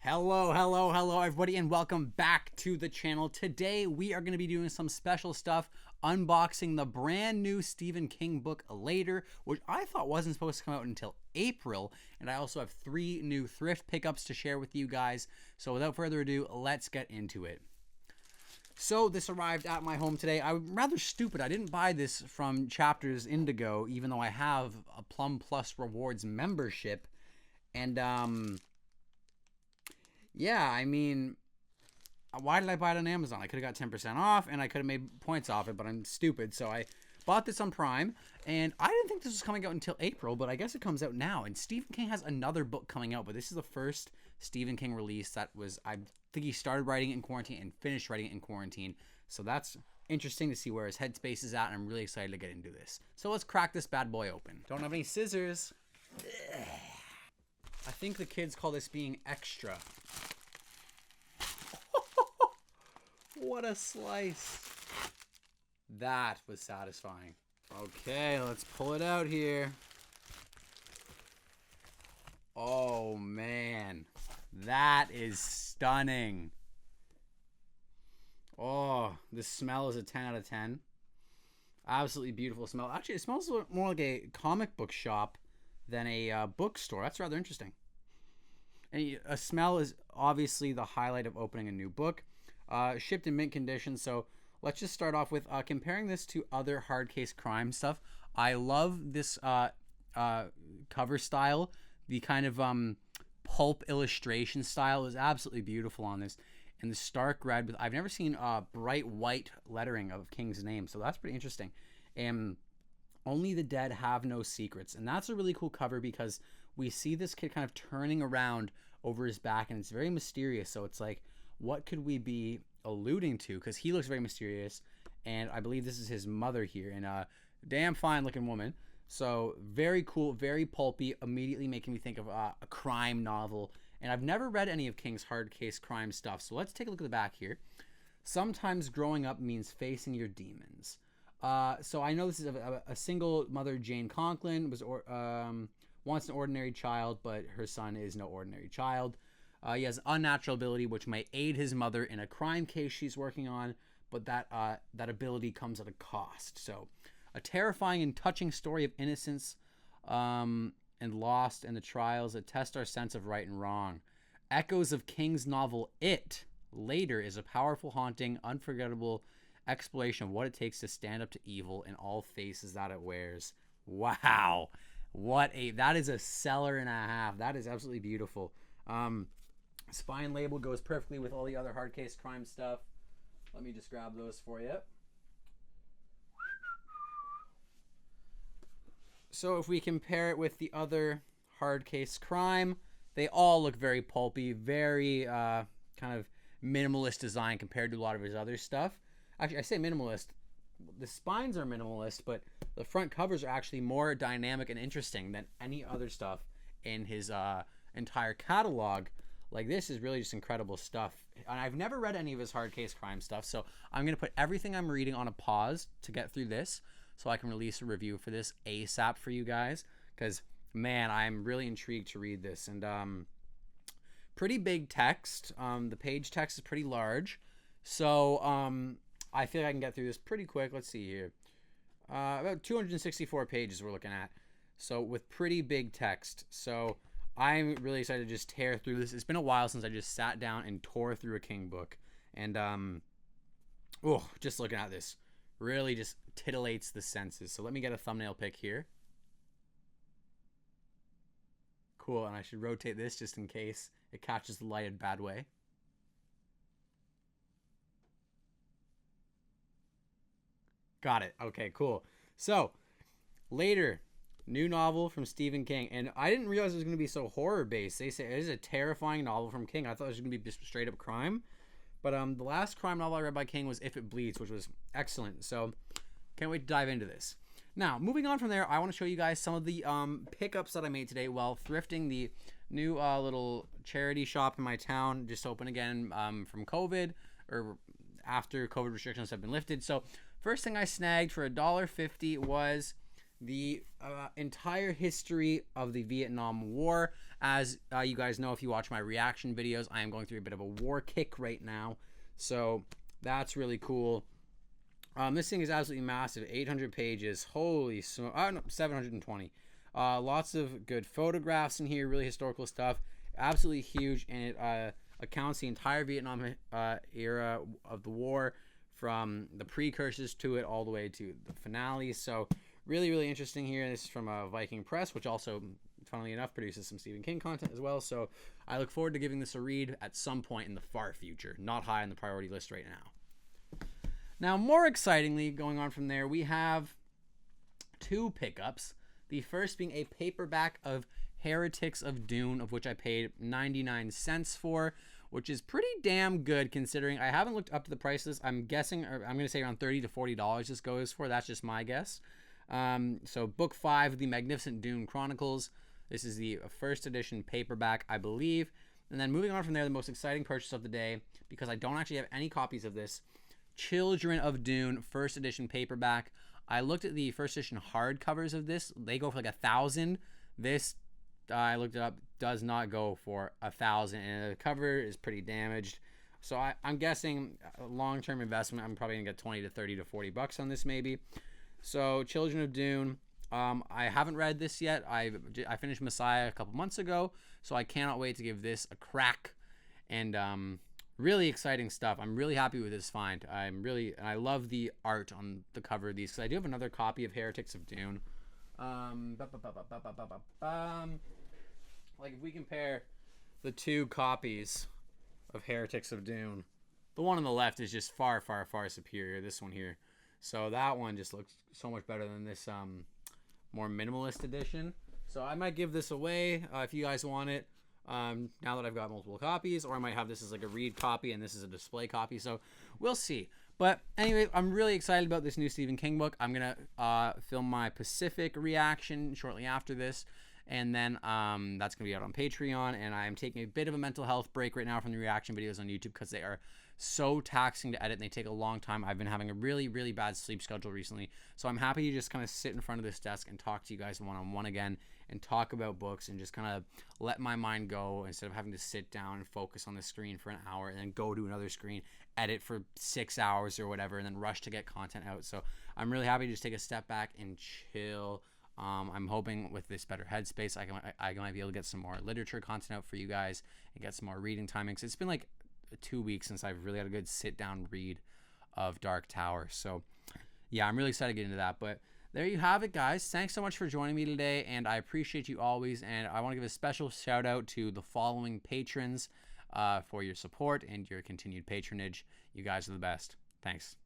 Hello, everybody, and welcome back to the channel. Today, we are going to be doing some special stuff, unboxing the brand new Stephen King book Later, which I thought wasn't supposed to come out until April, and I also have 3 new thrift pickups to share with you guys. So without further ado, let's get into it. So this arrived at my home today. I'm rather stupid. I didn't buy this from Chapters Indigo, even though I have a Plum Plus Rewards membership, and yeah, I mean, why did I buy it on Amazon? I could have got 10% off, and I could have made points off it, but I'm stupid. So I bought this on Prime, and I didn't think this was coming out until April, but I guess it comes out now. And Stephen King has another book coming out, but this is the first Stephen King release that was, I think he started writing it in quarantine and finished writing it in quarantine. So that's interesting to see where his headspace is at, and I'm really excited to get into this. So let's crack this bad boy open. Don't have any scissors. I think the kids call this being extra. What a slice. That was satisfying. Okay, let's pull it out here. Oh, man. That is stunning. Oh, this smell is a 10 out of 10. Absolutely beautiful smell. Actually, it smells more like a comic book shop than a bookstore. That's rather interesting. And a smell is obviously the highlight of opening a new book. Shipped in mint condition. So let's just start off with comparing this to other hard case crime stuff. I love this cover style. The kind of pulp illustration style is absolutely beautiful on this. And the stark red with, I've never seen bright white lettering of King's name, so that's pretty interesting. And Only the Dead Have No Secrets, and that's a really cool cover because we see this kid kind of turning around over his back, and it's very mysterious. So it's like, what could we be alluding to? Because he looks very mysterious, and I believe this is his mother here, and a damn fine looking woman. So very cool, very pulpy, immediately making me think of a crime novel. And I've never read any of King's hard case crime stuff, so let's take a look at the back here. Sometimes growing up means facing your demons. So I know this is a single mother, Jane Conklin, was once an ordinary child, but her son is no ordinary child. He has unnatural ability, which may aid his mother in a crime case she's working on, but that ability comes at a cost. So a terrifying and touching story of innocence and lost and the trials that test our sense of right and wrong. Echoes of King's novel It Later is a powerful, haunting, unforgettable exploration of what it takes to stand up to evil in all faces that it wears. Wow. That is a seller and a half. That is absolutely beautiful. Spine label goes perfectly with all the other hard case crime stuff. Let me just grab those for you. So if we compare it with the other hard case crime, they all look very pulpy, very kind of minimalist design compared to a lot of his other stuff. Actually, I say minimalist. The spines are minimalist, but the front covers are actually more dynamic and interesting than any other stuff in his entire catalog. Like, this is really just incredible stuff. And I've never read any of his hard case crime stuff, so I'm going to put everything I'm reading on a pause to get through this so I can release a review for this ASAP for you guys, because, man, I'm really intrigued to read this. And pretty big text. The page text is pretty large, so I feel like I can get through this pretty quick. Let's see here. About 264 pages we're looking at, so with pretty big text. So I'm really excited to just tear through this. It's been a while since I just sat down and tore through a King book, and just looking at this really just titillates the senses. So let me get a thumbnail pic here. Cool, and I should rotate this just in case it catches the light in a bad way. Got it. Okay, cool. So, Later, new novel from Stephen King. And I didn't realize it was going to be so horror-based. They say it is a terrifying novel from King. I thought it was going to be just straight-up crime. But the last crime novel I read by King was If It Bleeds, which was excellent. So, can't wait to dive into this. Now, moving on from there, I want to show you guys some of the pickups that I made today while thrifting. The new little charity shop in my town just opened again from COVID, or after COVID restrictions have been lifted. So, first thing I snagged for $1.50 was the entire history of the Vietnam War. As you guys know, if you watch my reaction videos, I am going through a bit of a war kick right now. So that's really cool. This thing is absolutely massive. 800 pages. Holy smoke. No, 720. Lots of good photographs in here. Really historical stuff. Absolutely huge. And it accounts the entire Vietnam era of the war, from the precursors to it all the way to the finale. So really, really interesting here. This is from Viking Press, which also, funnily enough, produces some Stephen King content as well. So I look forward to giving this a read at some point in the far future. Not high on the priority list right now. Now, more excitingly, going on from there, we have two pickups. The first being a paperback of Heretics of Dune, of which I paid 99 cents for, which is pretty damn good considering I haven't looked up to the prices. I'm guessing, or I'm going to say around $30 to $40 this goes for. That's just my guess. So book 5, The Magnificent Dune Chronicles. This is the first edition paperback, I believe. And then moving on from there, the most exciting purchase of the day, because I don't actually have any copies of this, Children of Dune first edition paperback. I looked at the first edition hardcovers of this. They go for like $1,000. This, I looked it up, does not go for $1,000, and the cover is pretty damaged. So I'm guessing a long-term investment, I'm probably gonna get 20 to 30 to 40 bucks on this maybe. So Children of Dune, I haven't read this yet. I finished Messiah a couple months ago, so I cannot wait to give this a crack. And really exciting stuff. I'm really happy with this find. And I love the art on the cover of these, because I do have another copy of Heretics of Dune. Like if we compare the two copies of Heretics of Dune, the one on the left is just far, far, far superior. This one here. So that one just looks so much better than this more minimalist edition. So I might give this away if you guys want it. Now that I've got multiple copies, or I might have this as like a read copy and this is a display copy. So we'll see. But anyway, I'm really excited about this new Stephen King book. I'm gonna film my Pacific reaction shortly after this, and then that's gonna be out on Patreon. And I'm taking a bit of a mental health break right now from the reaction videos on YouTube, because they are so taxing to edit and they take a long time. I've been having a really, really bad sleep schedule recently, so I'm happy to just kind of sit in front of this desk and talk to you guys one-on-one again, and talk about books and just kind of let my mind go, instead of having to sit down and focus on the screen for an hour and then go to another screen, edit for 6 hours or whatever, and then rush to get content out. So I'm really happy to just take a step back and chill. I'm hoping with this better headspace, I might be able to get some more literature content out for you guys and get some more reading timings. It's been like 2 weeks since I've really had a good sit down read of Dark Tower. So yeah, I'm really excited to get into that. But there you have it, guys. Thanks so much for joining me today, and I appreciate you always. And I want to give a special shout out to the following patrons for your support and your continued patronage. You guys are the best. Thanks.